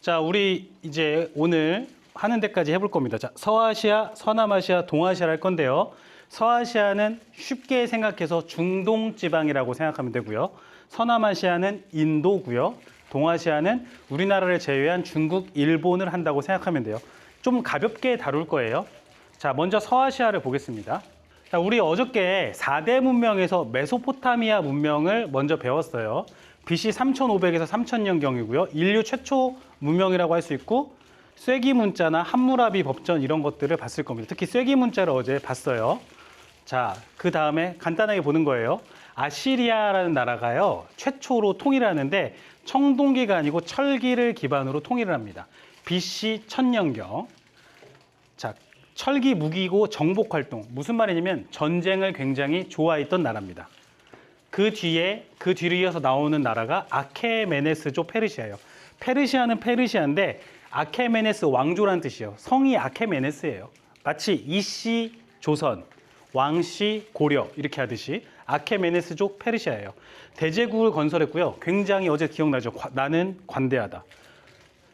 자, 우리 이제 오늘 하는 데까지 해볼 겁니다. 자, 서아시아, 서남아시아, 동아시아를 할 건데요. 서아시아는 쉽게 생각해서 중동 지방이라고 생각하면 되고요. 서남아시아는 인도고요. 동아시아는 우리나라를 제외한 중국, 일본을 한다고 생각하면 돼요. 좀 가볍게 다룰 거예요. 자, 먼저 서아시아를 보겠습니다. 자, 우리 어저께 4대 문명에서 메소포타미아 문명을 먼저 배웠어요. BC 3500에서 3000년경이고요. 인류 최초 문명이라고 할 수 있고 쐐기 문자나 함무라비 법전 이런 것들을 봤을 겁니다. 특히 쐐기 문자를 어제 봤어요. 자, 그 다음에 간단하게 보는 거예요. 아시리아라는 나라가요. 최초로 통일을 하는데 청동기가 아니고 철기를 기반으로 통일을 합니다. BC 1000년경. 자, 철기 무기고 정복 활동. 무슨 말이냐면 전쟁을 굉장히 좋아했던 나라입니다. 그 뒤를 이어서 나오는 나라가 아케메네스조 페르시아예요. 페르시아는 페르시아인데 아케메네스 왕조란 뜻이에요. 성이 아케메네스예요. 마치 이씨 조선, 왕씨 고려 이렇게 하듯이 아케메네스족 페르시아예요. 대제국을 건설했고요. 굉장히 어제 기억나죠? 나는 관대하다.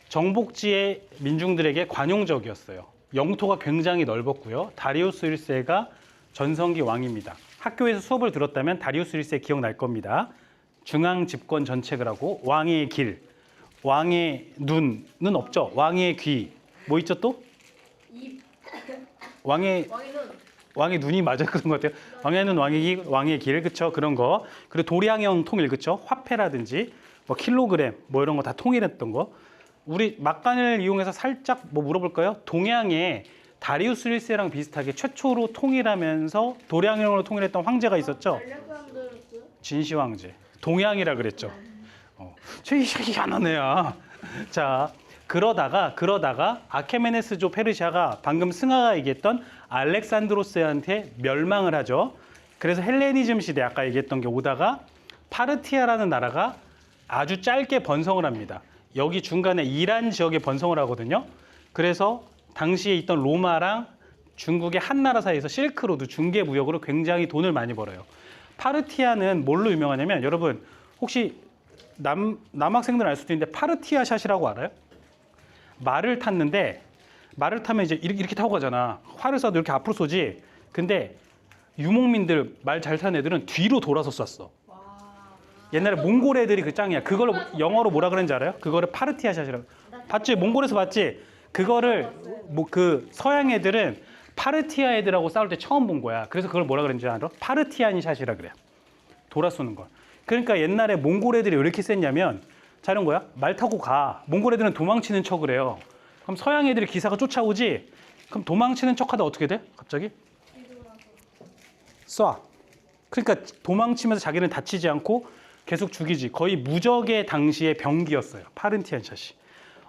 정복지의 민중들에게 관용적이었어요. 영토가 굉장히 넓었고요. 다리우스 1세가 전성기 왕입니다. 학교에서 수업을 들었다면 다리우스 1세 기억날 겁니다. 중앙 집권 전책을 하고 왕의 길, 왕의 눈은 없죠. 왕의 귀, 뭐 있죠 또? 입. 왕의 눈이 맞았던 것 같아요. 왕의 눈, 왕의 귀, 왕의 길, 그쵸? 그런 거. 그리고 도량형 통일, 그쵸? 화폐라든지 뭐 킬로그램, 뭐 이런 거 다 통일했던 거. 우리 막간을 이용해서 살짝 뭐 물어볼까요? 동양에 다리우스 1세랑 비슷하게 최초로 통일하면서 도량형으로 통일했던 황제가 있었죠? 진시 황제. 동양이라 그랬죠. 희한한 애야. 자, 그러다가 아케메네스조 페르시아가 방금 승하가 얘기했던 알렉산드로스한테 멸망을 하죠. 그래서 헬레니즘 시대 아까 얘기했던 게 오다가 파르티아라는 나라가 아주 짧게 번성을 합니다. 여기 중간에 이란 지역에 번성을 하거든요. 그래서 당시에 있던 로마랑 중국의 한 나라 사이에서 실크로드 중개 무역으로 굉장히 돈을 많이 벌어요. 파르티아는 뭘로 유명하냐면 여러분 혹시 남학생들 알 수도 있는데 파르티아 샷이라고 알아요? 말을 탔는데 말을 타면 이제 이렇게 타고 가잖아. 활을 쏴도 이렇게 앞으로 쏘지. 근데 유목민들 말 잘 타는 애들은 뒤로 돌아서 쐈어. 옛날에 몽골 애들이 그 짱이야. 그걸 영어로 뭐라 그러는지 알아요? 그거를 파르티아 샷이라고. 봤지? 몽골에서 봤지? 그거를 뭐 그 서양 애들은 파르티아 애들하고 싸울 때 처음 본 거야. 그래서 그걸 뭐라 그러는지 알아? 파르티아니 샷이라 그래요. 돌아 쏘는 거. 그러니까 옛날에 몽골 애들이 왜 이렇게 셌냐면 자 이런 거야. 말 타고 가. 몽골 애들은 도망치는 척을 해요. 그럼 서양 애들이 기사가 쫓아오지. 그럼 도망치는 척하다 어떻게 돼? 갑자기 쏴. 그러니까 도망치면서 자기는 다치지 않고 계속 죽이지. 거의 무적의 당시의 병기였어요. 파르티안 샷이.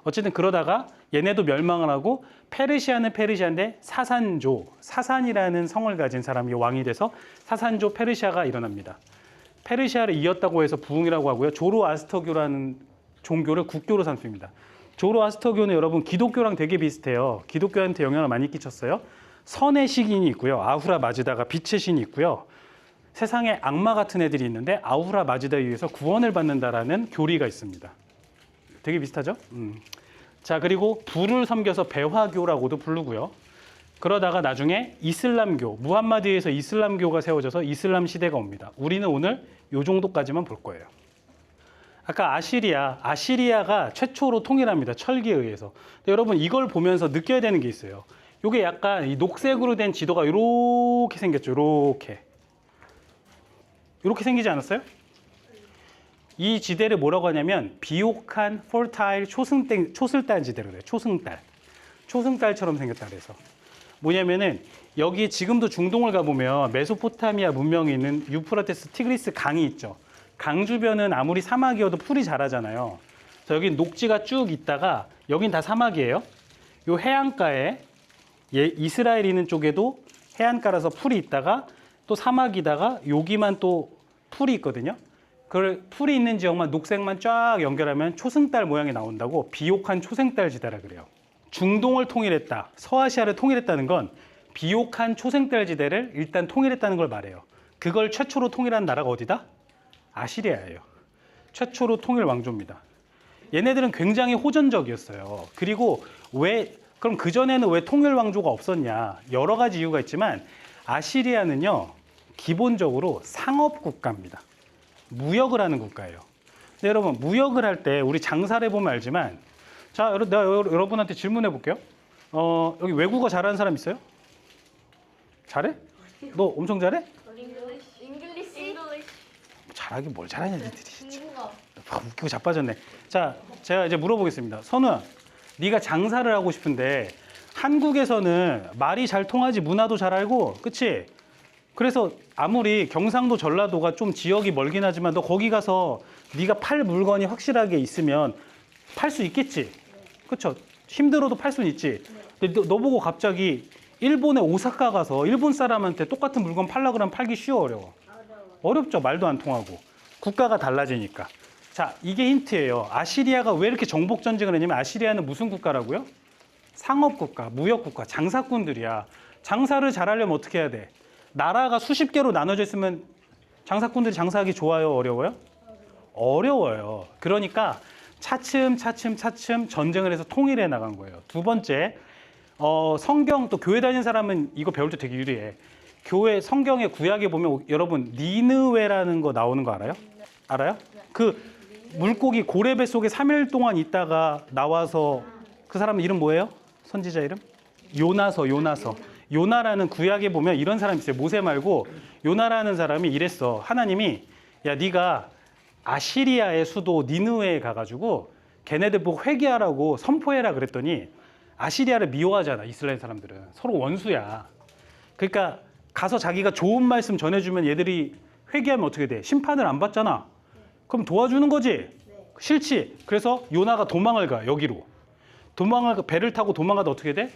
어쨌든 그러다가 얘네도 멸망을 하고 페르시아는 페르시아인데 사산이라는 성을 가진 사람이 왕이 돼서 사산조 페르시아가 일어납니다. 페르시아를 이었다고 해서 부흥이라고 하고요. 조로아스터교라는 종교를 국교로 삼습니다. 조로아스터교는 여러분 기독교랑 되게 비슷해요. 기독교한테 영향을 많이 끼쳤어요. 선의 시인이 있고요. 아후라 마즈다가 빛의 신이 있고요. 세상에 악마 같은 애들이 있는데 아후라 마즈다에 의해서 구원을 받는다라는 교리가 있습니다. 되게 비슷하죠? 자, 그리고 불을 섬겨서 배화교라고도 부르고요. 그러다가 나중에 이슬람교, 무함마드에 의해서 이슬람교가 세워져서 이슬람 시대가 옵니다. 우리는 오늘 요 정도까지만 볼 거예요. 아까 아시리아가 최초로 통일합니다. 철기에 의해서. 근데 여러분 이걸 보면서 느껴야 되는 게 있어요. 이게 약간 이 녹색으로 된 지도가 이렇게 생겼죠. 이렇게 생기지 않았어요? 이 지대를 뭐라고 하냐면 비옥한 포르타일 초승달 지대로 그래요. 초승달처럼 생겼다 그래서. 뭐냐면은 여기 지금도 중동을 가보면 메소포타미아 문명이 있는 유프라테스 티그리스 강이 있죠. 강 주변은 아무리 사막이어도 풀이 자라잖아요. 그래서 여기 녹지가 쭉 있다가 여긴 다 사막이에요. 요 해안가에 이스라엘 있는 쪽에도 해안가라서 풀이 있다가 또 사막이다가 여기만 또 풀이 있거든요. 그걸 풀이 있는 지역만 녹색만 쫙 연결하면 초승달 모양이 나온다고 비옥한 초생달 지대라 그래요. 중동을 통일했다, 서아시아를 통일했다는 건 비옥한 초생달 지대를 일단 통일했다는 걸 말해요. 그걸 최초로 통일한 나라가 어디다? 아시리아예요. 최초로 통일 왕조입니다. 얘네들은 굉장히 호전적이었어요. 그리고 그럼 그전에는 왜 통일 왕조가 없었냐? 여러 가지 이유가 있지만 아시리아는요, 기본적으로 상업 국가입니다. 무역을 하는 국가예요. 근데 여러분, 무역을 할 때 우리 장사를 해보면 알지만, 자, 내가 여러분한테 질문해 볼게요. 여기 외국어 잘하는 사람 있어요? 잘해? 너 엄청 잘해? 잉글리시? 잘하긴 뭘 잘하냐, 니들이 진짜. 중국어. 웃기고 자빠졌네. 자, 제가 이제 물어보겠습니다. 선우야, 네가 장사를 하고 싶은데 한국에서는 말이 잘 통하지, 문화도 잘 알고, 그치? 그래서 아무리 경상도 전라도가 좀 지역이 멀긴 하지만 너 거기 가서 네가 팔 물건이 확실하게 있으면 팔 수 있겠지? 그쵸? 힘들어도 팔 수는 있지. 근데 너 보고 갑자기 일본의 오사카 가서 일본 사람한테 똑같은 물건 팔라 그러면 팔기 쉬워, 어려워? 어렵죠. 말도 안 통하고. 국가가 달라지니까. 자, 이게 힌트예요. 아시리아가 왜 이렇게 정복 전쟁을 했냐면 아시리아는 무슨 국가라고요? 상업국가, 무역국가, 장사꾼들이야. 장사를 잘하려면 어떻게 해야 돼? 나라가 수십 개로 나눠져 있으면 장사꾼들이 장사하기 좋아요? 어려워요? 어려워요. 그러니까 차츰 전쟁을 해서 통일해 나간 거예요. 두 번째, 성경 또 교회 다니는 사람은 이거 배울 때 되게 유리해. 교회 성경의 구약에 보면 여러분 니느웨라는 거 나오는 거 알아요? 알아요? 그 물고기 고래배 속에 3일 동안 있다가 나와서 그 사람 이름 뭐예요? 선지자 이름? 요나서. 요나라는 구약에 보면 이런 사람이 있어요. 모세 말고 요나라는 사람이 이랬어. 하나님이 야 네가 아시리아의 수도 니느웨에 가가지고 걔네들 보고 회개하라고 선포해라 그랬더니 아시리아를 미워하잖아. 이스라엘 사람들은 서로 원수야. 그러니까 가서 자기가 좋은 말씀 전해주면 얘들이 회개하면 어떻게 돼? 심판을 안 받잖아. 그럼 도와주는 거지? 싫지. 그래서 요나가 도망을 가. 여기로 배를 타고 도망가다 어떻게 돼?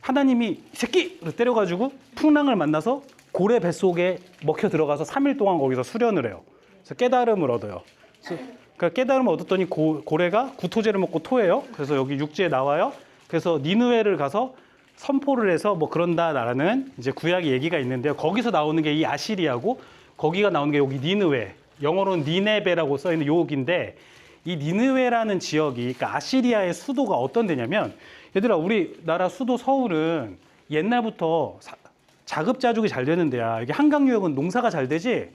하나님이 이 새끼를 때려가지고 풍랑을 만나서 고래 뱃속에 먹혀 들어가서 3일 동안 거기서 수련을 해요. 그래서 깨달음을 얻어요. 그러니까 깨달음을 얻었더니 고래가 구토제를 먹고 토해요. 그래서 여기 육지에 나와요. 그래서 니느웨를 가서 선포를 해서 뭐 그런다라는 이제 구약의 얘기가 있는데요. 거기서 나오는 게 이 아시리아고 거기가 나오는 게 여기 니느웨. 영어로는 니네베라고 써 있는 요옥인데 이 니느웨라는 지역이 그러니까 아시리아의 수도가 어떤 데냐면 얘들아 우리나라 수도 서울은 옛날부터 자급자족이 잘 되는 데야. 이게 한강유역은 농사가 잘 되지?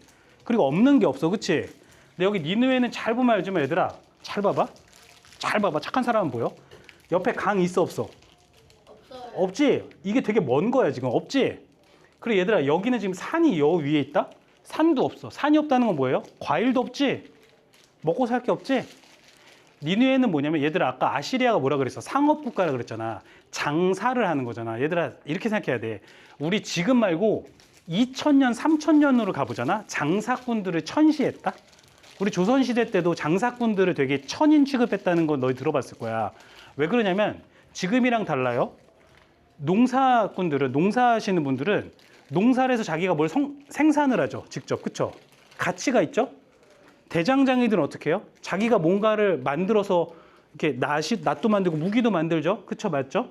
그리고 없는 게 없어. 그치? 근데 여기 니느웨는 잘 보면 알지만 얘들아 잘 봐봐. 착한 사람은 보여? 옆에 강 있어 없어? 없어요. 없지? 이게 되게 먼 거야 지금. 없지? 그래 얘들아 여기는 지금 산이 여 위에 있다? 산도 없어. 산이 없다는 건 뭐예요? 과일도 없지? 먹고 살 게 없지? 니느웨는 뭐냐면 얘들아 아까 아시리아가 뭐라 그랬어? 상업국가라 그랬잖아. 장사를 하는 거잖아. 얘들아 이렇게 생각해야 돼. 우리 지금 말고 2000년, 3000년으로 가보잖아. 장사꾼들을 천시했다. 우리 조선시대 때도 장사꾼들을 되게 천인 취급했다는 건 너희 들어봤을 거야. 왜 그러냐면 지금이랑 달라요. 농사꾼들은 농사하시는 분들은 농사를 해서 자기가 뭘 생산을 하죠. 직접. 그쵸? 가치가 있죠? 대장장이들은 어떻게 해요? 자기가 뭔가를 만들어서 이렇게 낫도 만들고 무기도 만들죠. 그쵸? 맞죠?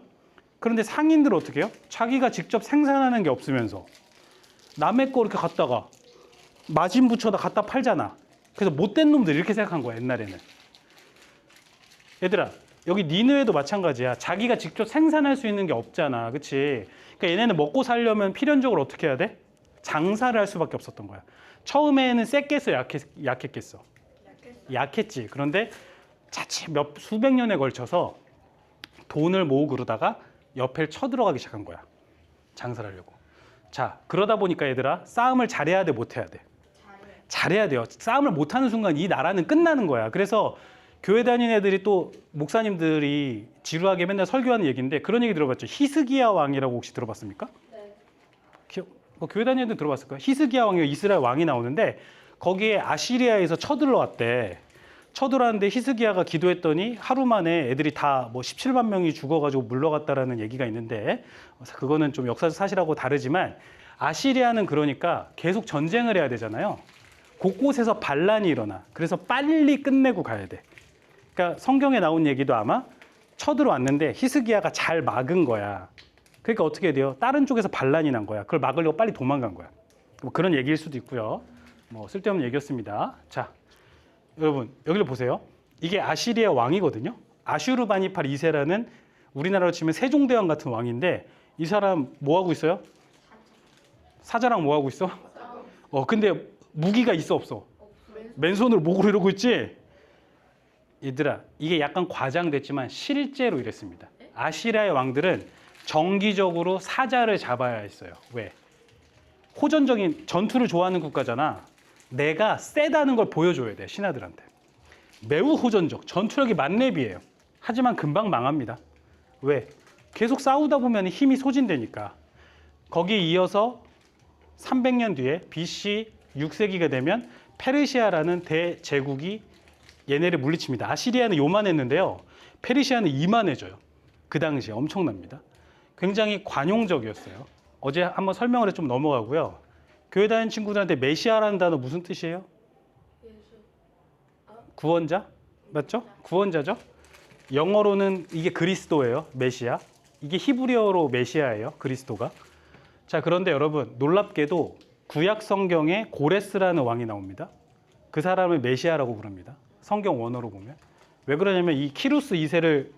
그런데 상인들은 어떻게 해요? 자기가 직접 생산하는 게 없으면서 남의 거 이렇게 갖다가 마진 붙여다 갖다 팔잖아. 그래서 못된 놈들 이렇게 생각한 거야. 옛날에는. 얘들아 여기 니느웨도 마찬가지야. 자기가 직접 생산할 수 있는 게 없잖아. 그치? 그러니까 얘네는 먹고 살려면 필연적으로 어떻게 해야 돼? 장사를 할 수밖에 없었던 거야. 처음에는 셌겠어? 약했겠어? 약했지. 그런데 차츰 수백 년에 걸쳐서 돈을 모으고 그러다가 옆에 쳐들어가기 시작한 거야. 장사를 하려고. 자, 그러다 보니까 얘들아 싸움을 잘해야 돼? 못해야 돼? 잘해야 돼요. 싸움을 못하는 순간 이 나라는 끝나는 거야. 그래서 교회 다니는 애들이 또 목사님들이 지루하게 맨날 설교하는 얘기인데 그런 얘기 들어봤죠? 히스기야 왕이라고 혹시 들어봤습니까? 네. 교회 다니는 애들 들어봤을 거야. 히스기야 왕이 이스라엘 왕이 나오는데 거기에 아시리아에서 쳐들어왔대. 쳐들어왔는데 히스기야가 기도했더니 하루 만에 애들이 다 뭐 17만 명이 죽어가지고 물러갔다라는 얘기가 있는데 그거는 좀 역사적 사실하고 다르지만 아시리아는 그러니까 계속 전쟁을 해야 되잖아요. 곳곳에서 반란이 일어나. 그래서 빨리 끝내고 가야 돼. 그러니까 성경에 나온 얘기도 아마 쳐들어왔는데 히스기야가 잘 막은 거야. 그러니까 어떻게 돼요? 다른 쪽에서 반란이 난 거야. 그걸 막으려고 빨리 도망간 거야. 뭐 그런 얘기일 수도 있고요. 뭐 쓸데없는 얘기였습니다. 자, 여러분 여기를 보세요. 이게 아시리아 왕이거든요. 아슈르바니팔 2세라는 우리나라로 치면 세종대왕 같은 왕인데 이 사람 뭐 하고 있어요? 사자랑 뭐 하고 있어? 근데 무기가 있어 없어? 맨손으로 목으로 이러고 있지? 얘들아, 이게 약간 과장됐지만 실제로 이랬습니다. 아시리아의 왕들은 정기적으로 사자를 잡아야 했어요. 왜? 호전적인 전투를 좋아하는 국가잖아. 내가 세다는 걸 보여줘야 돼, 신하들한테. 매우 호전적, 전투력이 만렙이에요. 하지만 금방 망합니다. 왜? 계속 싸우다 보면 힘이 소진되니까. 거기에 이어서 300년 뒤에 BC 6세기가 되면 페르시아라는 대제국이 얘네를 물리칩니다. 아시리아는 요만했는데요. 페르시아는 이만해져요. 그 당시에 엄청납니다. 굉장히 관용적이었어요. 어제 한번 설명을 해 좀 넘어가고요. 교회 다니는 친구들한테 메시아라는 단어 무슨 뜻이에요? 구원자? 맞죠? 구원자죠? 영어로는 이게 그리스도예요. 메시아. 이게 히브리어로 메시아예요. 그리스도가. 자, 그런데 여러분 놀랍게도 구약 성경에 고레스라는 왕이 나옵니다. 그 사람을 메시아라고 부릅니다. 성경 원어로 보면. 왜 그러냐면 이 키루스 2세를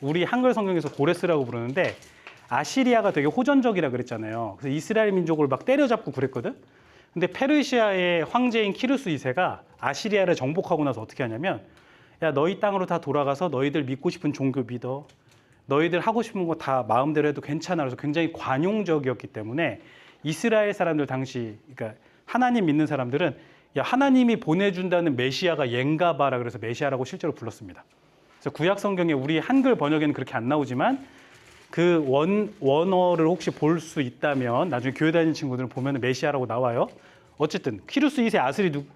우리 한글 성경에서 고레스라고 부르는데 아시리아가 되게 호전적이라 그랬잖아요. 그래서 이스라엘 민족을 막 때려잡고 그랬거든. 근데 페르시아의 황제인 키루스 2세가 아시리아를 정복하고 나서 어떻게 하냐면 야, 너희 땅으로 다 돌아가서 너희들 믿고 싶은 종교 믿어. 너희들 하고 싶은 거 다 마음대로 해도 괜찮아. 그래서 굉장히 관용적이었기 때문에 이스라엘 사람들 당시 그러니까 하나님 믿는 사람들은 야, 하나님이 보내준다는 메시아가 얜가 봐라. 그래서 메시아라고 실제로 불렀습니다. 그래서 구약 성경에 우리 한글 번역에는 그렇게 안 나오지만 그 원어를 혹시 볼 수 있다면 나중에 교회 다니는 친구들은 보면 메시아라고 나와요. 어쨌든 키루스 2세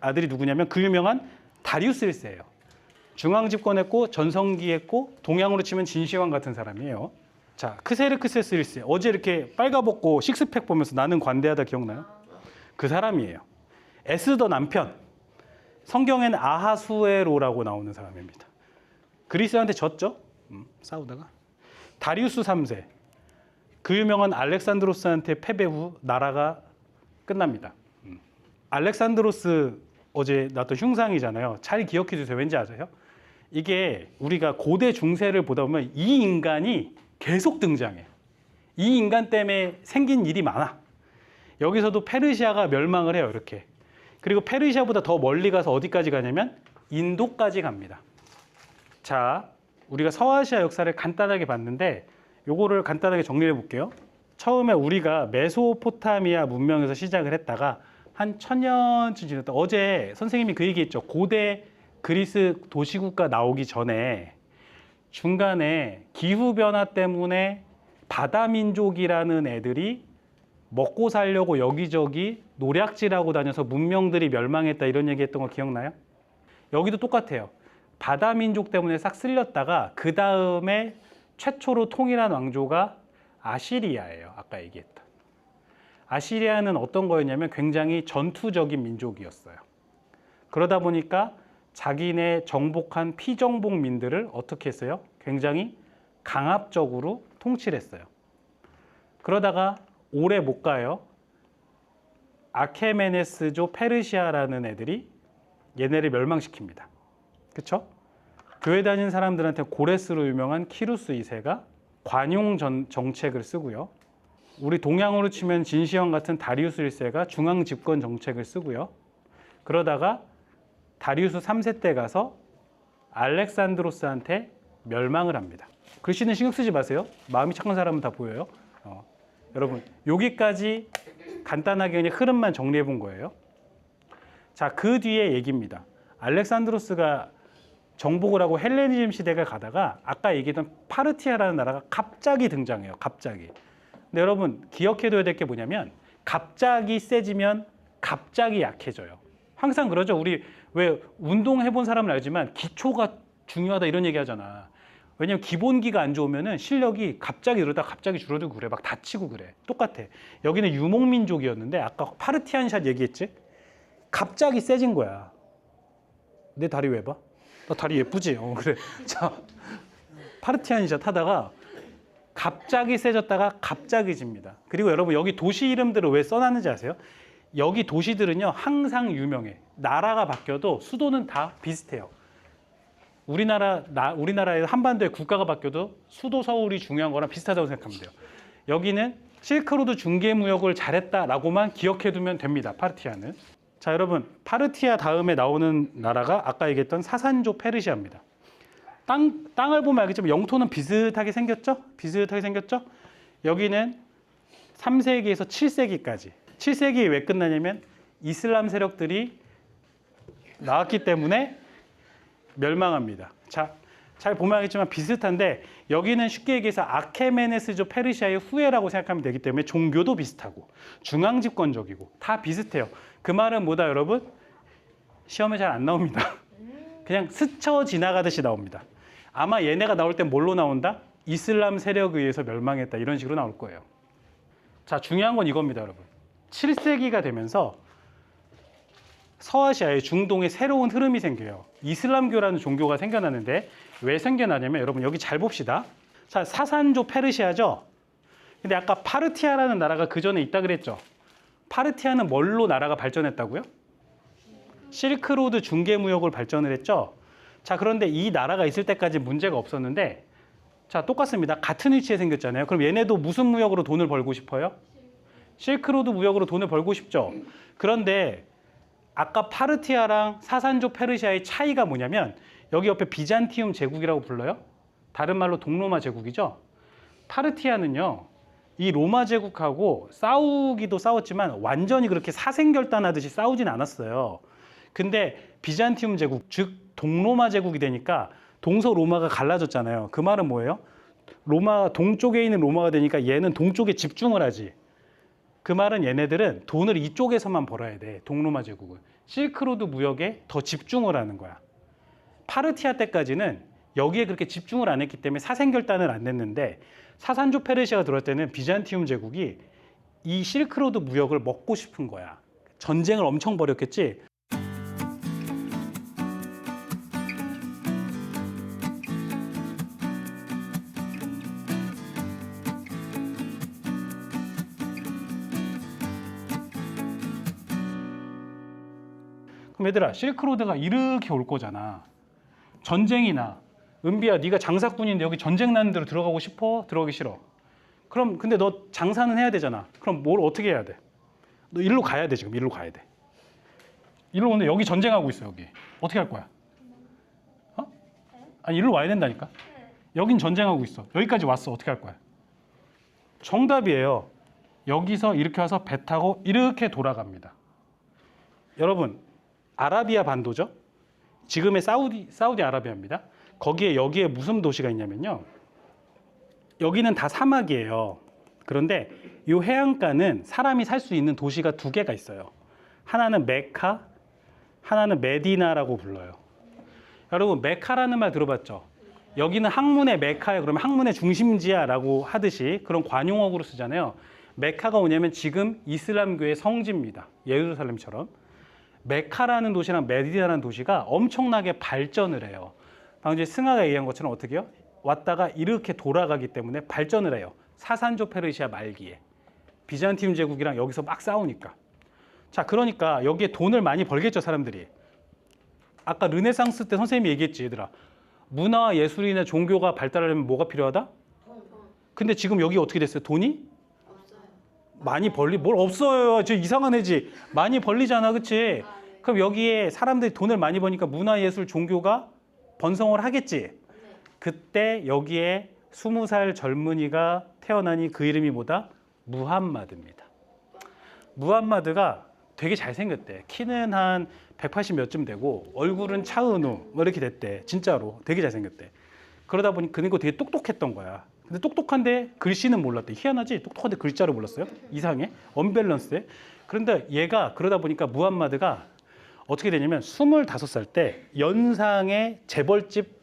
아들이 누구냐면 그 유명한 다리우스 1세예요. 중앙 집권했고 전성기했고 동양으로 치면 진시황 같은 사람이에요. 자, 크세르크세스 1세. 어제 이렇게 빨가벗고 식스팩 보면서 나는 관대하다 기억나요? 그 사람이에요. 에스더 남편. 성경에는 아하수에로라고 나오는 사람입니다. 그리스한테 졌죠? 싸우다가. 다리우스 3세. 그 유명한 알렉산드로스한테 패배 후 나라가 끝납니다. 알렉산드로스 어제 나왔던 흉상이잖아요. 잘 기억해 주세요. 왠지 아세요? 이게 우리가 고대 중세를 보다 보면 이 인간이 계속 등장해. 이 인간 때문에 생긴 일이 많아. 여기서도 페르시아가 멸망을 해요. 이렇게. 그리고 페르시아보다 더 멀리 가서 어디까지 가냐면 인도까지 갑니다. 자, 우리가 서아시아 역사를 간단하게 봤는데 요거를 간단하게 정리해 볼게요. 처음에 우리가 메소포타미아 문명에서 시작을 했다가 한 1000년쯤 지났다. 어제 선생님이 그 얘기했죠. 고대 그리스 도시국가 나오기 전에 중간에 기후변화 때문에 바다민족이라는 애들이 먹고 살려고 여기저기 노략질하고 다녀서 문명들이 멸망했다 이런 얘기했던 거 기억나요? 여기도 똑같아요. 바다민족 때문에 싹 쓸렸다가 그 다음에 최초로 통일한 왕조가 아시리아예요. 아까 얘기했던. 아시리아는 어떤 거였냐면 굉장히 전투적인 민족이었어요. 그러다 보니까 자기네 정복한 피정복민들을 어떻게 했어요? 굉장히 강압적으로 통치를 했어요. 그러다가 오래 못 가요. 아케메네스조 페르시아라는 애들이 얘네를 멸망시킵니다. 그쵸? 교회 다니는 사람들한테 고레스로 유명한 키루스 2세가 관용 정책을 쓰고요. 우리 동양으로 치면 진시황 같은 다리우스 1세가 중앙 집권 정책을 쓰고요. 그러다가 다리우스 3세 때 가서 알렉산드로스한테 멸망을 합니다. 글씨는 신경 쓰지 마세요. 마음이 착한 사람은 다 보여요. 여러분 여기까지 간단하게 그냥 흐름만 정리해 본 거예요. 자, 그 뒤에 얘기입니다. 알렉산드로스가 정복을 하고 헬레니즘 시대가 가다가 아까 얘기했던 파르티아라는 나라가 갑자기 등장해요. 갑자기. 근데 여러분 기억해둬야 될 게 뭐냐면 갑자기 세지면 갑자기 약해져요. 항상 그러죠. 우리 왜 운동해본 사람은 알지만 기초가 중요하다 이런 얘기 하잖아. 왜냐면 기본기가 안 좋으면 실력이 갑자기 이러다 갑자기 줄어들고 그래. 막 다치고 그래. 똑같아. 여기는 유목민족이었는데 아까 파르티안샷 얘기했지? 갑자기 세진 거야. 내 다리 왜 봐? 나 다리 예쁘지? 그래. 자, 파르티안샷 하다가 갑자기 세졌다가 갑자기 집니다. 그리고 여러분 여기 도시 이름들을 왜 써놨는지 아세요? 여기 도시들은요 항상 유명해. 나라가 바뀌어도 수도는 다 비슷해요. 우리나라의 한반도의 국가가 바뀌어도 수도 서울이 중요한 거랑 비슷하다고 생각하면 돼요. 여기는 실크로드 중개무역을 잘했다라고만 기억해두면 됩니다. 파르티아는. 자, 여러분, 파르티아 다음에 나오는 나라가 아까 얘기했던 사산조 페르시아입니다. 땅을 보면 알겠지만 영토는 비슷하게 생겼죠? 비슷하게 생겼죠? 여기는 3세기에서 7세기까지. 7세기에 왜 끝나냐면 이슬람 세력들이 나왔기 때문에 멸망합니다. 자, 잘 보면 알겠지만 비슷한데 여기는 쉽게 얘기해서 아케메네스조 페르시아의 후예라고 생각하면 되기 때문에 종교도 비슷하고 중앙 집권적이고 다 비슷해요. 그 말은 뭐다 여러분? 시험에 잘 안 나옵니다. 그냥 스쳐 지나가듯이 나옵니다. 아마 얘네가 나올 땐 뭘로 나온다? 이슬람 세력에 의해서 멸망했다 이런 식으로 나올 거예요. 자, 중요한 건 이겁니다 여러분. 7세기가 되면서 서아시아에 중동에 새로운 흐름이 생겨요. 이슬람교라는 종교가 생겨나는데 왜 생겨나냐면 여러분 여기 잘 봅시다. 자, 사산조 페르시아죠. 근데 아까 파르티아라는 나라가 그 전에 있다 그랬죠. 파르티아는 뭘로 나라가 발전했다고요? 실크로드 중개무역을 발전을 했죠. 자, 그런데 이 나라가 있을 때까지 문제가 없었는데 자, 똑같습니다. 같은 위치에 생겼잖아요. 그럼 얘네도 무슨 무역으로 돈을 벌고 싶어요? 실크로드 무역으로 돈을 벌고 싶죠. 그런데 아까 파르티아랑 사산조 페르시아의 차이가 뭐냐면 여기 옆에 비잔티움 제국이라고 불러요. 다른 말로 동로마 제국이죠. 파르티아는요. 이 로마 제국하고 싸우기도 싸웠지만 완전히 그렇게 사생결단하듯이 싸우진 않았어요. 근데 비잔티움 제국, 즉 동로마 제국이 되니까 동서로마가 갈라졌잖아요. 그 말은 뭐예요? 로마 동쪽에 있는 로마가 되니까 얘는 동쪽에 집중을 하지. 그 말은 얘네들은 돈을 이쪽에서만 벌어야 돼. 동로마 제국은. 실크로드 무역에 더 집중을 하는 거야. 파르티아 때까지는 여기에 그렇게 집중을 안 했기 때문에 사생결단을 안 냈는데 사산조 페르시아가 들어올 때는 비잔티움 제국이 이 실크로드 무역을 먹고 싶은 거야. 전쟁을 엄청 벌였겠지. 그럼 얘들아 실크로드가 이렇게 올 거잖아. 전쟁이 나. 은비야 네가 장사꾼인데 여기 전쟁 나는 데로 들어가고 싶어? 들어가기 싫어? 그럼 근데 너 장사는 해야 되잖아. 그럼 뭘 어떻게 해야 돼? 너 일로 가야 돼. 지금 일로 가야 돼. 일로 오는데 여기 전쟁하고 있어. 여기 어떻게 할 거야? 어? 아니 일로 와야 된다니까. 여긴 전쟁하고 있어. 여기까지 왔어. 어떻게 할 거야? 정답이에요. 여기서 이렇게 와서 배 타고 이렇게 돌아갑니다. 여러분 아라비아 반도죠? 지금의 사우디아라비아입니다. 거기에 여기에 무슨 도시가 있냐면요. 여기는 다 사막이에요. 그런데 이 해안가는 사람이 살 수 있는 도시가 두 개가 있어요. 하나는 메카, 하나는 메디나라고 불러요. 여러분 메카라는 말 들어봤죠? 여기는 학문의 메카예요. 그러면 학문의 중심지야라고 하듯이 그런 관용어구로 쓰잖아요. 메카가 뭐냐면 지금 이슬람교의 성지입니다. 예루살렘처럼. 메카라는 도시랑 메디나라는 도시가 엄청나게 발전을 해요. 방금 전에 승하가 얘기한 것처럼 어떻게 해요? 왔다가 이렇게 돌아가기 때문에 발전을 해요. 사산조 페르시아 말기에. 비잔티움 제국이랑 여기서 막 싸우니까. 자, 그러니까 여기에 돈을 많이 벌겠죠, 사람들이. 아까 르네상스 때 선생님이 얘기했지, 얘들아. 문화와 예술이나 종교가 발달하려면 뭐가 필요하다? 근데 지금 여기 어떻게 됐어요? 돈이? 많이 뭘 없어요. 저 이상한 애지. 많이 벌리잖아, 그치? 그럼 여기에 사람들이 돈을 많이 버니까 문화예술 종교가 번성을 하겠지. 그때 여기에 20살 젊은이가 태어나니 그 이름이 뭐다? 무함마드입니다. 무함마드가 되게 잘생겼대. 키는 한 180 몇쯤 되고 얼굴은 차은우 뭐 이렇게 됐대. 진짜로 되게 잘생겼대. 그러다 보니 그리고 되게 똑똑했던 거야. 근데 똑똑한데 글씨는 몰랐대. 희한하지? 똑똑한데 글자를 몰랐어요? 이상해. 언밸런스해. 그런데 얘가 그러다 보니까 무함마드가 어떻게 되냐면 25살 때 연상의 재벌집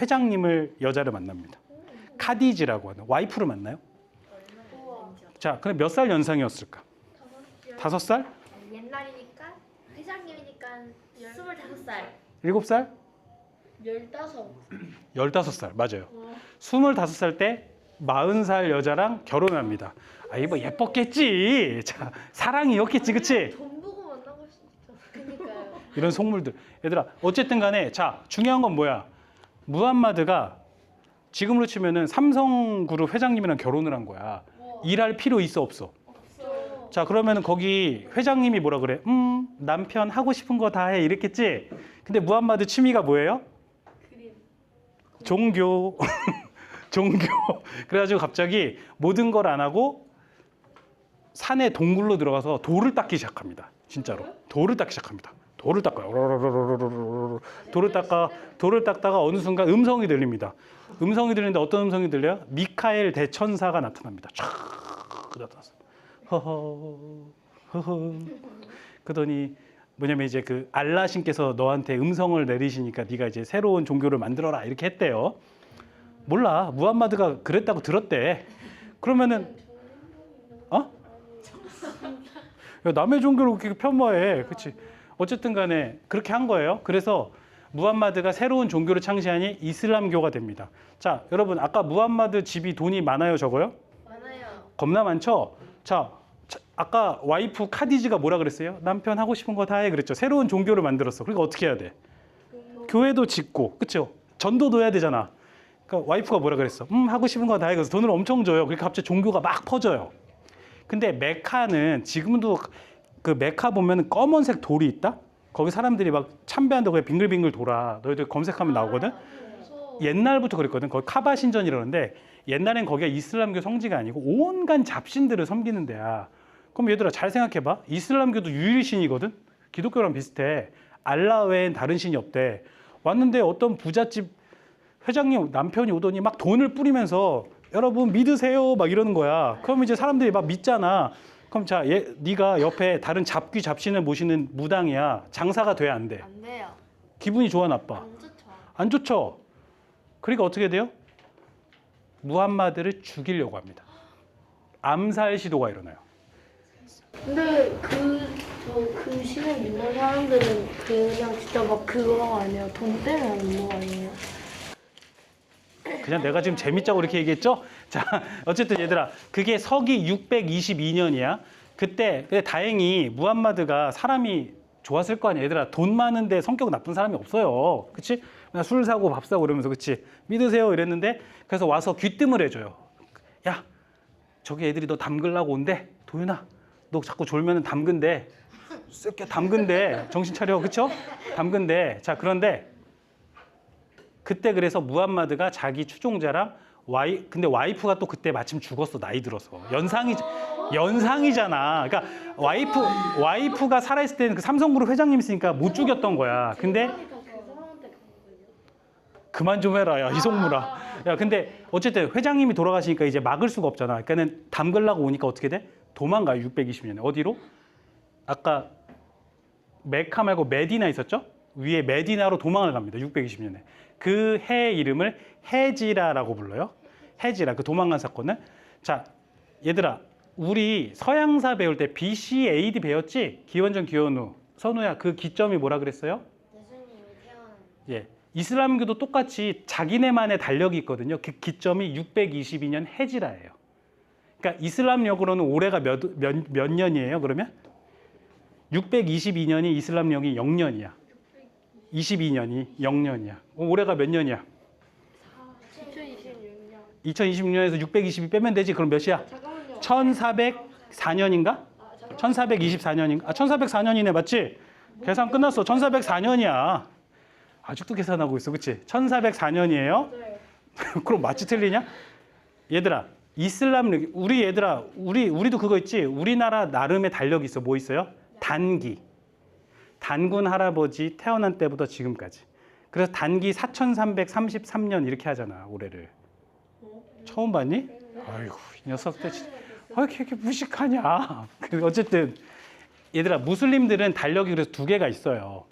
회장님을 여자를 만납니다. 카디지라고 하는 와이프를 만나요. 자, 그럼 몇 살 연상이었을까? 5살? 옛날이니까 회장님이니까 25살. 7살? 15. 15살 맞아요. 25살 때 40살 여자랑 결혼합니다. 아, 이거 예뻤겠지. 자, 사랑이었겠지, 그치? 돈 보고 만난 걸 수도 있어. 그니까요. 이런 속물들. 얘들아, 어쨌든 간에 자, 중요한 건 뭐야? 무함마드가 지금으로 치면은 삼성그룹 회장님이랑 결혼을 한 거야. 일할 필요 있어 없어? 없어. 자, 그러면은 거기 회장님이 뭐라 그래? 남편 하고 싶은 거 다 해 이랬겠지? 근데 무함마드 취미가 뭐예요? 그림. 종교. 종교. 그래가지고 갑자기 모든 걸 안 하고 산에 동굴로 들어가서 돌을 닦기 시작합니다. 진짜로. 돌을 닦기 시작합니다. 돌을 닦아요. 돌을 닦다가 어느 순간 음성이 들립니다. 음성이 들리는데 어떤 음성이 들려요? 미카엘 대천사가 나타납니다. 촤 나타났어. 허허. 그러더니 뭐냐면 이제 그 알라 신께서 너한테 음성을 내리시니까 네가 이제 새로운 종교를 만들어라 이렇게 했대요. 몰라. 무함마드가 그랬다고 들었대. 그러면은 어? 야, 남의 종교를 그렇게 폄하해. 그렇지? 어쨌든 간에 그렇게 한 거예요. 그래서 무함마드가 새로운 종교를 창시하니 이슬람교가 됩니다. 자, 여러분 아까 무함마드 집이 돈이 많아요, 적어요? 많아요. 겁나 많죠? 자, 아까 와이프 카디지가 뭐라 그랬어요? 남편 하고 싶은 거 다 해 그랬죠. 새로운 종교를 만들었어. 그러니까 어떻게 해야 돼? 교회도 짓고, 그렇죠? 전도도 해야 되잖아. 그러니까 와이프가 뭐라 그랬어? 하고 싶은 거 다 해. 그래서 돈을 엄청 줘요. 그러니까 갑자기 종교가 막 퍼져요. 근데 메카는 지금도 그 메카 보면 검은색 돌이 있다? 거기 사람들이 막 참배한다고 그냥 빙글빙글 돌아. 너희들 검색하면 나오거든? 무서워. 옛날부터 그랬거든. 거기 카바 신전이라는데 옛날엔 거기가 이슬람교 성지가 아니고 온갖 잡신들을 섬기는 데야. 그럼 얘들아 잘 생각해봐. 이슬람교도 유일신이거든. 기독교랑 비슷해. 알라 외엔 다른 신이 없대. 왔는데 어떤 부잣집 회장님 남편이 오더니 막 돈을 뿌리면서 여러분 믿으세요 막 이러는 거야. 그럼 이제 사람들이 막 믿잖아. 그럼 자, 네가 옆에 다른 잡귀 잡신을 모시는 무당이야. 장사가 돼 안 돼? 안 돼요. 기분이 좋아 나빠? 안 좋죠. 안 좋죠. 그러니까 어떻게 돼요? 무함마드를 죽이려고 합니다. 암살 시도가 일어나요. 근데 그 신을 믿는 사람들은 그냥 진짜 막 그거 아니에요? 돈 때문에 믿는 거 아니에요? 그냥 내가 지금 재밌자고 이렇게 얘기했죠? 자, 어쨌든 얘들아, 그게 서기 622년이야. 그때 근데 다행히 무함마드가 사람이 좋았을 거 아니야. 얘들아, 돈 많은데 성격 나쁜 사람이 없어요. 그치? 그냥 술 사고 밥 사고 이러면서 그치? 믿으세요 이랬는데 그래서 와서 귀뜸을 해줘요. 야, 저기 애들이 너 담글라고 온대. 도윤아, 너 자꾸 졸면은 담근대. 새끼야 담근대. 정신 차려. 그쵸? 담근대. 자, 그런데 그때 그래서 무함마드가 자기 추종자랑 근데 와이프가 또 그때 마침 죽었어. 나이 들어서. 연상이잖아. 그러니까 와이프가 살아있을 때는 그 삼성그룹 회장님 있으니까 못 죽였던 거야. 근데 그만 좀 해라. 야, 이송무라. 야, 근데 어쨌든 회장님이 돌아가시니까 이제 막을 수가 없잖아. 그러니까는 담글라고 오니까 어떻게 돼? 도망가요. 620년에. 어디로? 아까 메카 말고 메디나 있었죠? 위에 메디나로 도망을 갑니다. 620년에. 그 해 이름을 헤지라라고 불러요. 헤지라. 그 도망간 사건은. 자, 얘들아. 우리 서양사 배울 때 BC, AD 배웠지? 기원전, 기원후. 선우야, 그 기점이 뭐라 그랬어요? 예수님이 태어난. 예. 이슬람교도 똑같이 자기네만의 달력이 있거든요. 그 기점이 622년 헤지라예요. 그러니까 이슬람력으로는 올해가 몇 년이에요, 그러면? 622년이 이슬람력이 0년이야. 22년이 0년이야. 올해가 몇 년이야? 2026년. 2026년에서 622 빼면 되지. 그럼 몇이야? 잠깐만요. 1404년인가? 1424년인가? 1404년이네, 맞지? 계산 끝났어. 1404년이야. 아직도 계산하고 있어, 그치? 1404년이에요. 네. 그럼 맞지 틀리냐? 얘들아, 이슬람 우리도 그거 있지? 우리나라 나름의 달력이 있어. 뭐 있어요? 단기. 단군 할아버지 태어난 때부터 지금까지. 그래서 단기 4333년 이렇게 하잖아, 올해를. 처음 봤니? 아이고, 이 녀석들 진짜. 왜 이렇게 무식하냐? 어쨌든 얘들아, 무슬림들은 달력이 그래서 두 개가 있어요.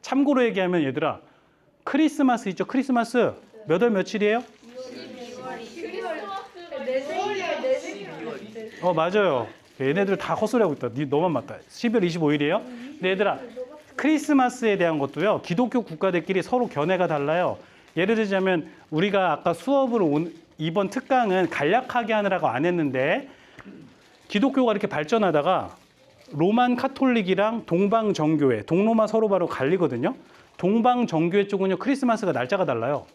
참고로 얘기하면 얘들아, 크리스마스 있죠? 크리스마스 몇 월 며칠이에요? 맞아요. 얘네들 다 헛소리하고 있다. 너만 맞다. 12월 25일이에요. 근데 얘들아, 크리스마스에 대한 것도요, 기독교 국가들끼리 서로 견해가 달라요. 예를 들자면 우리가 아까 수업을 이번 특강은 간략하게 하느라고 안 했는데 기독교가 이렇게 발전하다가 로만 카톨릭이랑 동방 정교회, 동로마 서로 바로 갈리거든요. 동방 정교회 쪽은요 크리스마스가 날짜가 달라요.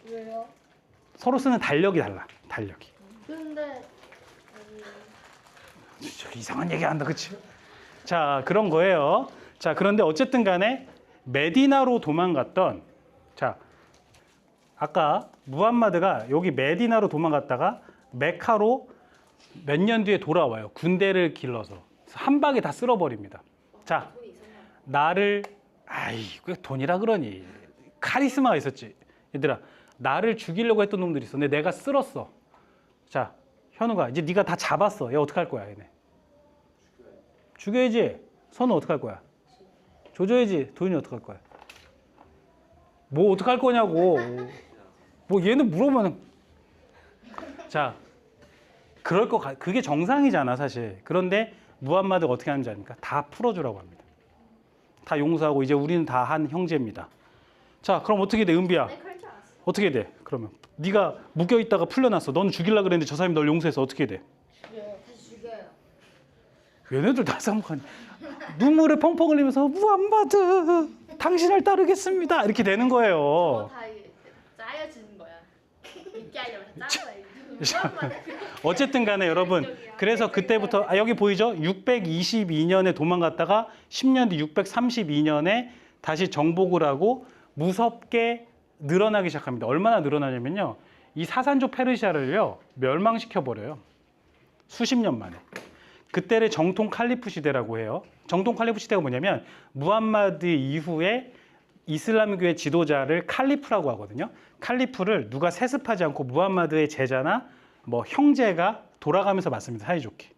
왜요? 서로 쓰는 달력이 달라. 달력이. 근데 진짜 이상한 얘기한다, 그치? 자, 그런 거예요. 자, 그런데 어쨌든 간에 메디나로 도망갔던, 자, 아까 무함마드가 여기 메디나로 도망갔다가 메카로 몇 년 뒤에 돌아와요. 군대를 길러서. 한 방에 다 쓸어버립니다. 자, 나를, 아이, 왜 돈이라 그러니? 카리스마가 있었지. 얘들아, 나를 죽이려고 했던 놈들이 있어. 근데 내가 쓸었어. 자, 현우가 이제 네가 다 잡았어. 얘 어떡할 거야, 얘네? 죽여야지. 선우 어떡할 거야? 조져야지. 도윤이 어떡할 거야? 뭐 어떡할 거냐고. 뭐 얘는 물어보면 자, 그럴 거 그게 정상이잖아, 사실. 그런데 무함마드가 어떻게 하는지 아닙니까? 다 풀어주라고 합니다. 다 용서하고 이제 우리는 다 한 형제입니다. 자, 그럼 어떻게 돼, 은비야? 네, 그럴 줄 알았어. 어떻게 돼? 그러면 네가 묶여 있다가 풀려났어. 넌 죽이려고 그랬는데 저 사람이 널 용서해서 어떻게 돼? 다시 죽여요. 얘네들 다 쌍욕하니 눈물을 펑펑 흘리면서 무함마드 당신을 따르겠습니다 이렇게 되는 거예요. 다 이게 짜여지는 거야. 믿게 하려면 다 짜는 어쨌든 간에 여러분, 그래서 그때부터 여기 보이죠? 622년에 도망갔다가 10년 뒤 632년에 다시 정복을 하고 무섭게 늘어나기 시작합니다. 얼마나 늘어나냐면요, 이 사산조 페르시아를요 멸망시켜 버려요. 수십 년 만에. 그때를 정통 칼리프 시대라고 해요. 정통 칼리프 시대가 뭐냐면 무함마드 이후에 이슬람교의 지도자를 칼리프라고 하거든요. 칼리프를 누가 세습하지 않고 무함마드의 제자나 뭐 형제가 돌아가면서 맞습니다. 사이좋게.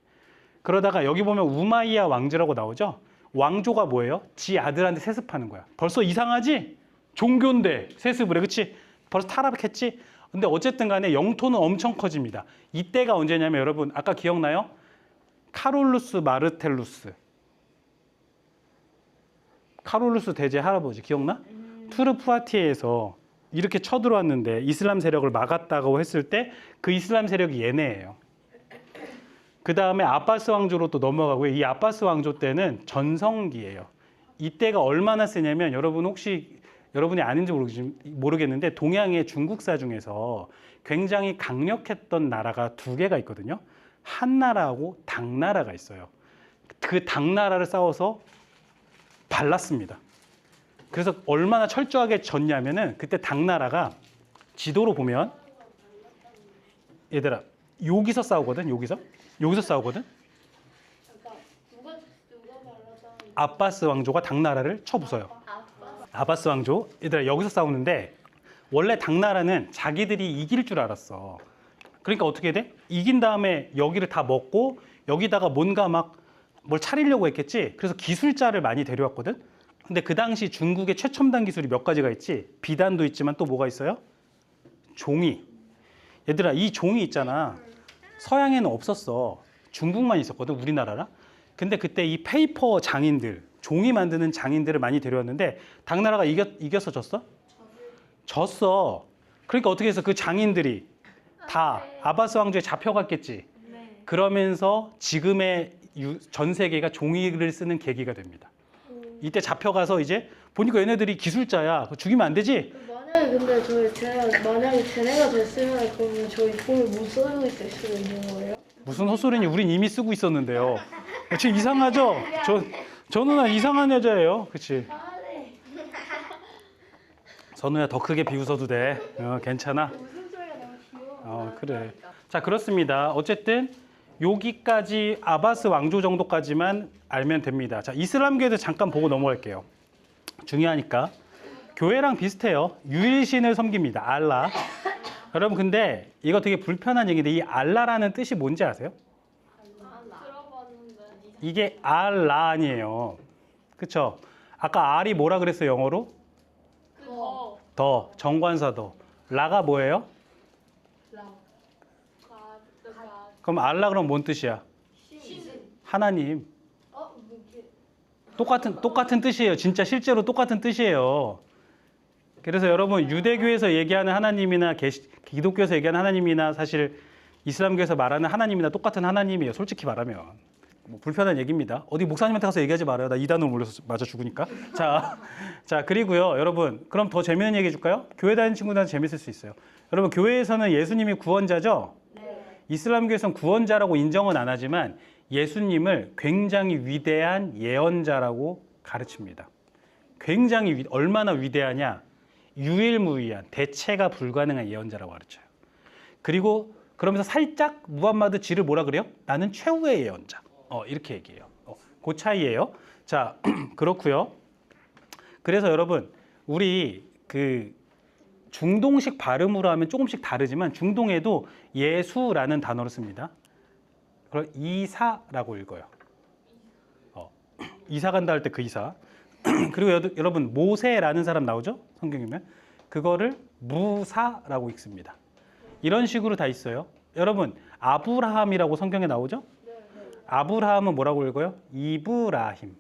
그러다가 여기 보면 우마이야 왕조라고 나오죠. 왕조가 뭐예요? 지 아들한테 세습하는 거야. 벌써 이상하지? 종교인데 세습을 해. 그치? 벌써 타락했지? 근데 어쨌든 간에 영토는 엄청 커집니다. 이때가 언제냐면 여러분 아까 기억나요? 카롤루스 마르텔루스. 카롤루스 대제 할아버지 기억나? 투르푸아티에서 이렇게 쳐들어왔는데 이슬람 세력을 막았다고 했을 때 그 이슬람 세력이 얘네예요. 그 다음에 아바스 왕조로 또 넘어가고요. 이 아바스 왕조 때는 전성기예요. 이때가 얼마나 세냐면 여러분 혹시 여러분이 아는지 모르겠는데 동양의 중국사 중에서 굉장히 강력했던 나라가 두 개가 있거든요. 한나라하고 당나라가 있어요. 그 당나라를 싸워서 발랐습니다. 그래서 얼마나 철저하게 졌냐면은 그때 당나라가 지도로 보면 얘들아 여기서 싸우거든. 여기서 싸우거든. 누가 말하다 아바스 왕조가 당나라를 쳐부숴요. 아바스 왕조 얘들아 여기서 싸우는데 원래 당나라는 자기들이 이길 줄 알았어. 그러니까 어떻게 돼? 이긴 다음에 여기를 다 먹고 여기다가 뭔가 막 뭘 차리려고 했겠지. 그래서 기술자를 많이 데려왔거든. 근데 그 당시 중국의 최첨단 기술이 몇 가지가 있지. 비단도 있지만 또 뭐가 있어요? 종이. 얘들아 이 종이 있잖아. 서양에는 없었어. 중국만 있었거든, 우리나라랑. 근데 그때 이 페이퍼 장인들, 종이 만드는 장인들을 많이 데려왔는데 당나라가 이겼어, 졌어? 졌어. 그러니까 어떻게 해서 그 장인들이 다 아바스 왕조에 잡혀갔겠지. 네. 그러면서 지금의 전 세계가 종이를 쓰는 계기가 됩니다. 이때 잡혀가서 이제 보니까 얘네들이 기술자야. 그거 죽이면 안 되지? 만약에 근데 제가 만약에 쟤네가 됐으면 그러면 저희 돈을 못 쓰고 있을 수도 있는 거예요? 무슨 헛소리니? 우린 이미 쓰고 있었는데요. 지금 이상하죠? 저 누나 이상한 여자예요. 그치? 선우야 더 크게 비웃어도 돼. 괜찮아? 무슨 소리가 너무 귀여워. 그래. 자, 그렇습니다. 어쨌든 여기까지 아바스 왕조 정도까지만 알면 됩니다. 자, 이슬람교에 대해서 잠깐 보고 넘어갈게요. 중요하니까. 교회랑 비슷해요. 유일신을 섬깁니다. 알라. 여러분 근데 이거 되게 불편한 얘기인데 이 알라라는 뜻이 뭔지 아세요? 들어봤는데. 이게 알라 아니에요. 그쵸? 아까 알이 뭐라 그랬어요, 영어로? 더, 정관사 더. 라가 뭐예요? 그럼 알라 그럼 뭔 뜻이야? 하나님. 똑같은 뜻이에요. 진짜 실제로 똑같은 뜻이에요. 그래서 여러분 유대교에서 얘기하는 하나님이나 기독교에서 얘기하는 하나님이나 사실 이슬람교에서 말하는 하나님이나 똑같은 하나님이에요. 솔직히 말하면. 뭐 불편한 얘기입니다. 어디 목사님한테 가서 얘기하지 말아요. 나 2단으로 몰려서 맞아 죽으니까. 자 그리고요, 여러분, 그럼 더 재미있는 얘기 해줄까요? 교회 다니는 친구들한테 재밌을 수 있어요. 여러분, 교회에서는 예수님이 구원자죠? 이슬람교에서는 구원자라고 인정은 안 하지만 예수님을 굉장히 위대한 예언자라고 가르칩니다. 굉장히 얼마나 위대하냐? 유일무이한, 대체가 불가능한 예언자라고 가르쳐요. 그리고 그러면서 살짝 무함마드 지를 뭐라 그래요? 나는 최후의 예언자. 이렇게 얘기해요. 그 차이예요. 자, 그렇고요. 그래서 여러분, 우리 그 중동식 발음으로 하면 조금씩 다르지만 중동에도 예수라는 단어를 씁니다. 그걸 이사라고 읽어요. 이사 간다 할 때 그 이사. 그리고 여러분, 모세라는 사람 나오죠? 성경이면. 그거를 무사라고 읽습니다. 이런 식으로 다 있어요. 여러분, 아브라함이라고 성경에 나오죠? 아브라함은 뭐라고 읽어요? 이브라힘.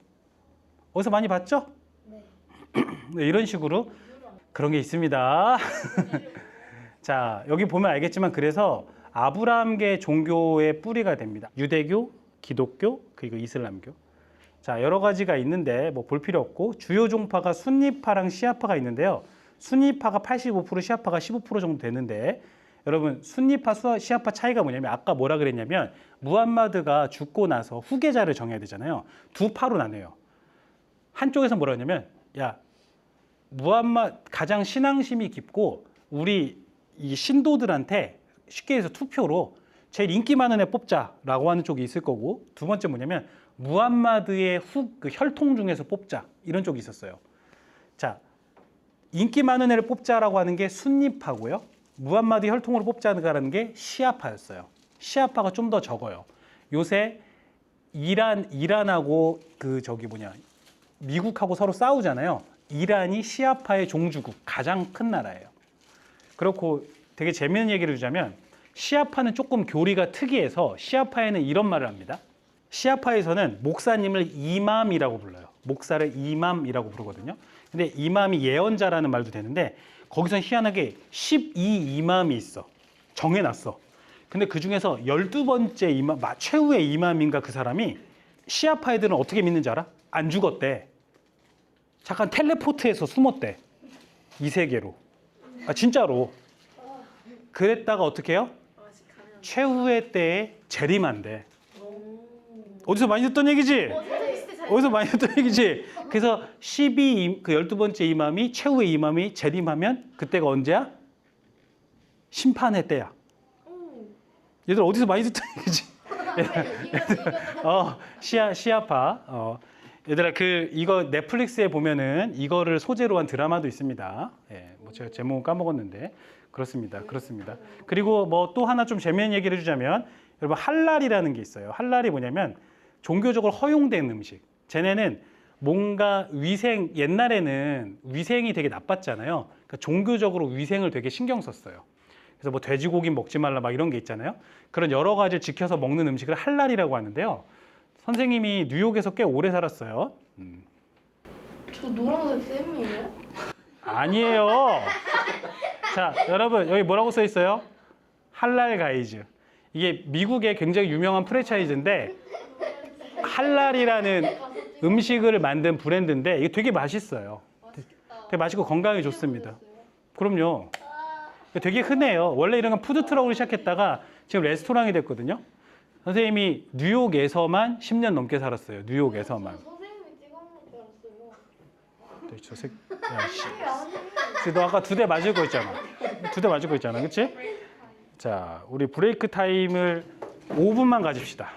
어디서 많이 봤죠? 네, 이런 식으로 그런 게 있습니다. 자, 여기 보면 알겠지만 그래서 아브라함계 종교의 뿌리가 됩니다. 유대교, 기독교, 그리고 이슬람교. 자, 여러 가지가 있는데 뭐 볼 필요 없고 주요 종파가 순니파랑 시아파가 있는데요. 순니파가 85%, 시아파가 15% 정도 되는데 여러분, 순니파, 시아파 차이가 뭐냐면 아까 뭐라 그랬냐면 무함마드가 죽고 나서 후계자를 정해야 되잖아요. 두 파로 나뉘어요. 한쪽에서 뭐라 했냐면 야, 가장 신앙심이 깊고 우리 이 신도들한테 쉽게 해서 투표로 제일 인기 많은 애 뽑자라고 하는 쪽이 있을 거고, 두 번째 뭐냐면 무함마드의 그 혈통 중에서 뽑자, 이런 쪽이 있었어요. 자, 인기 많은 애를 뽑자라고 하는 게 순니파고요. 무함마드 혈통으로 뽑자는 게 시아파였어요. 시아파가 좀 더 적어요. 요새 이란하고 미국하고 서로 싸우잖아요. 이란이 시아파의 종주국, 가장 큰 나라예요. 그렇고 되게 재미있는 얘기를 주자면 시아파는 조금 교리가 특이해서 시아파에는 이런 말을 합니다. 시아파에서는 목사님을 이맘이라고 불러요. 목사를 이맘이라고 부르거든요. 근데 이맘이 예언자라는 말도 되는데 거기서 희한하게 12이맘이 있어. 정해놨어. 근데 그 중에서 12번째 이맘, 최후의 이맘인가 그 사람이 시아파 애들은 어떻게 믿는지 알아? 안 죽었대. 잠깐 텔레포트해서 숨었대. 이 세계로. 진짜로. 그랬다가 어떻게 해요? 최후의 때에 재림한대. 어디서 많이 듣던 얘기지? 어디서 많이 듣던 얘기지? 그래서 12번째 이맘이, 최후의 이맘이 재림하면 그때가 언제야? 심판의 때야. 얘들 어디서 많이 듣던 얘기지? 시아파. 얘들아, 이거 넷플릭스에 보면은 이거를 소재로 한 드라마도 있습니다. 뭐 제가 제목은 까먹었는데 그렇습니다. 그리고 뭐 또 하나 좀 재미있는 얘기를 해주자면 여러분, 할랄이라는 게 있어요. 할랄이 뭐냐면 종교적으로 허용된 음식. 쟤네는 뭔가 옛날에는 위생이 되게 나빴잖아요. 그러니까 종교적으로 위생을 되게 신경 썼어요. 그래서 뭐 돼지고기 먹지 말라 막 이런 게 있잖아요. 그런 여러 가지를 지켜서 먹는 음식을 할랄이라고 하는데요. 선생님이 뉴욕에서 꽤 오래 살았어요. 저 노란색 쌤이에요? 아니에요. 자, 여러분, 여기 뭐라고 써 있어요? 할랄 가이즈. 이게 미국의 굉장히 유명한 프랜차이즈인데 할랄이라는 음식을 만든 브랜드인데 이게 되게 맛있어요. 되게 맛있고 건강에 좋습니다. 그럼요. 되게 흔해요. 원래 이런 건 푸드트럭으로 시작했다가 지금 레스토랑이 됐거든요. 선생님이 뉴욕에서만 10년 넘게 살았어요. 뉴욕에서만. 선생님이 찍어놓은 줄 알았어요. 저 새끼. 야, 씨. 너 아까 2대 맞을 거 있잖아. 2대 맞을 거 있잖아. 그치? 자, 우리 브레이크 타임을 5분만 가집시다.